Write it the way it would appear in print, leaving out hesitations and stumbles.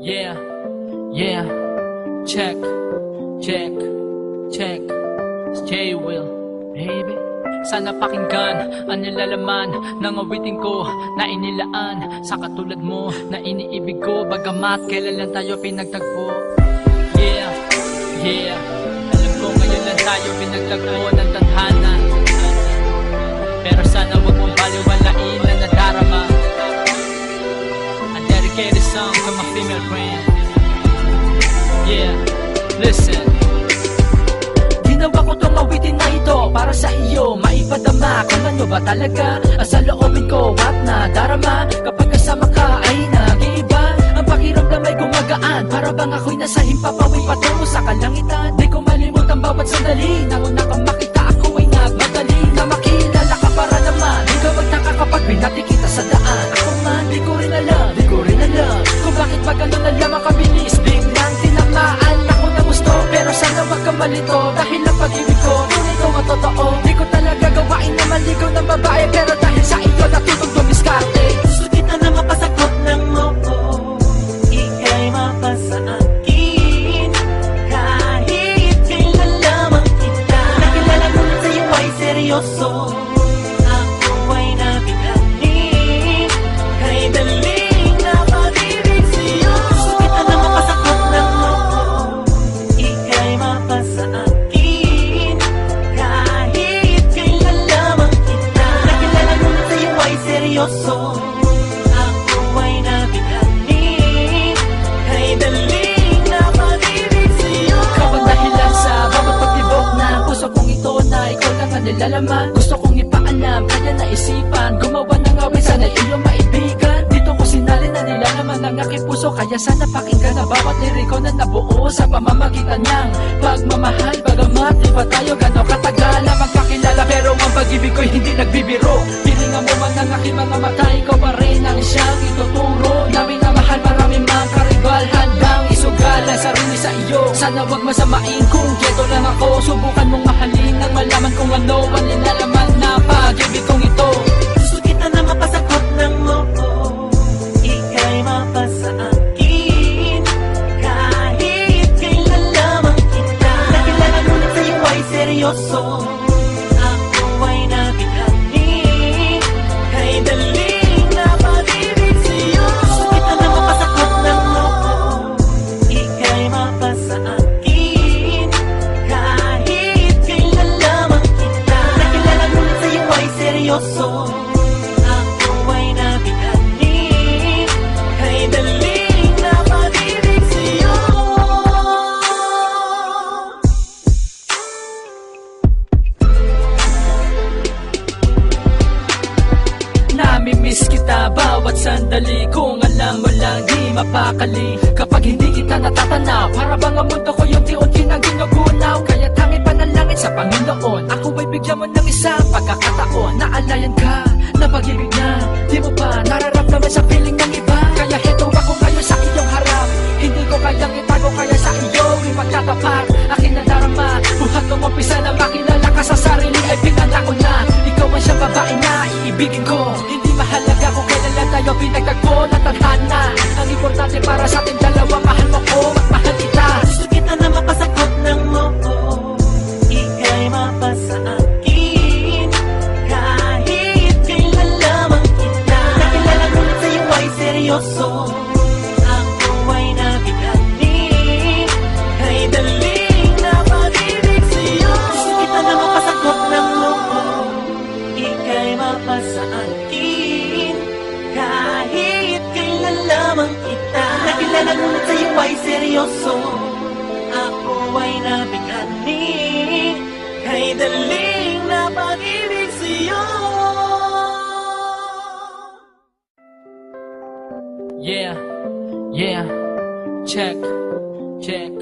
Yeah, yeah, check, check, check. It's J-Will, baby. Sana pakinggan ang nilalaman ng awitin ko na inilaan sa katulad mo na iniibig ko, bagamat kailan lang tayo pinagtagpo. Yeah, yeah, alam ko ngayon lang tayo pinagtagpo ng tadhana, pero sana wag mong baliwalain na nadarama. I dedicate this song to my female friend. Yeah, listen. Ginawa ko tong awitin na ito para sa iyo, maipadama kung ano ba talaga ang sa loobin ko at nadarama. Kapag kasama ka ay nag-iiba, ang pakiramdam ay gumagaan, para bang ako'y nasa himpapawid patungo sa kalangitan. Di ko malimutan bawat sandali, nang una kang makita ako ay nagmadali na makilala ka para naman. Di ka magtaka kapag binati kita sa daan. Ako man, di ko rin alam kung bakit ba ganun na lamang kabilis. Biglang tinamaan ako na gusto, pero sana wag ka malito, dahil ang pag-ibig ko tunay ko matotoo. Di ko talaga gawain na maligaw ng babae, pero dahil sa iyo natutong dumiskarte. Gusto kita na mapasagot ng oo, ika'y mapasa akin, kahit kailan lamang kita. Nakilala ngunit sa'yo ay seryoso, ako ay nabighani, kay daling na pag-ibig sa'yo. Gusto kita na mapasagot ng oo, ika'y mapasa akin, kahit kailan lamang kita. Nakilala ngunit sa'yo ay seryoso, ako ay nabighani, kay daling na pag-ibig sa'yo. Ikaw ang dahilan sa bawat pagtibok ng puso kong ito, na ikaw lang ang nilalaman. Gusto kong ipaalam, kaya naisipan gumawa ng awit, sana iyong maibigan. Dito ko sinali na nilalaman ng aking puso, kaya sana pakinggan na bawat liriko na nabuo sa pamamagitan niyang pagmamahal. Bagamat di ba tayo gano'ng katagal na magkakilala, pero ang pag-ibig ko'y hindi nagbibiro. Pilingan mo man ng aking mga mata, ikaw pa rin ang siyang ituturo. Namin na mahal, marami mang karibal, handang isugal ang sarili sa iyo. Sana wag masamain kung keto lang ako, subukan mong mahalin nang malaman kung ano ang nilalaman na pag-ibig kong ito. Gusto kita na mapasagot ng oo, ika'y mapasa akin, kahit kailan lamang kita. Nakilala ngunit sa'yo ay seryoso, ako ay nabighani, kay daling na pag-ibig sa'yo. Gusto kita na mapasagot ng oo, ika'y mapasa akin, kahit kailan lamang kita. Nakilala ngunit sa'yo ay seryoso, ako ay nabighani, kay daling na pag-ibig sa'yo. Namimiss kita bawat sandali, kung alam mo lang di mapakali. Kapag hindi kita natatanaw, para bang ang mundo ko yung unti na ginugunaw. Kaya tanging panalangin sa Panginoon, ako ay bigyan mo ng isang pagkakataon. Naalayan ka na pag-ibig na di mo pa nararamdaman sa piling ng iba. Kaya heto ako ngayon sa iyong harap, hindi ko kayang itago, kaya sa iyo ipagtatapat aking nadarama. Buhat ng umpisa na makilala ka sa sarili ay pinangako na ikaw ang siyang babae na iibigin ko. Hindi mahalaga kung kailan lang tayo pinagtagpo ng tadhana, ang importante para sa ating dalawa, mahal mo ko at mahal kita. Gusto kita na mapasagot ng oo, ika'y mapasa akin, kahit kailan lamang kita. Nakilala ngunit sa'yo ay seryoso, ako ay nabighani, kay daling na pag-ibig sa'yo. Gusto kita na mapasagot ng oo, ika'y mapasa akin, kahit kailan lamang kita. Nakilala ngunit sa'yo ay seryoso, ako ay nabighani, kay daling na pag-ibig sa'yo. Yeah, yeah, check, check.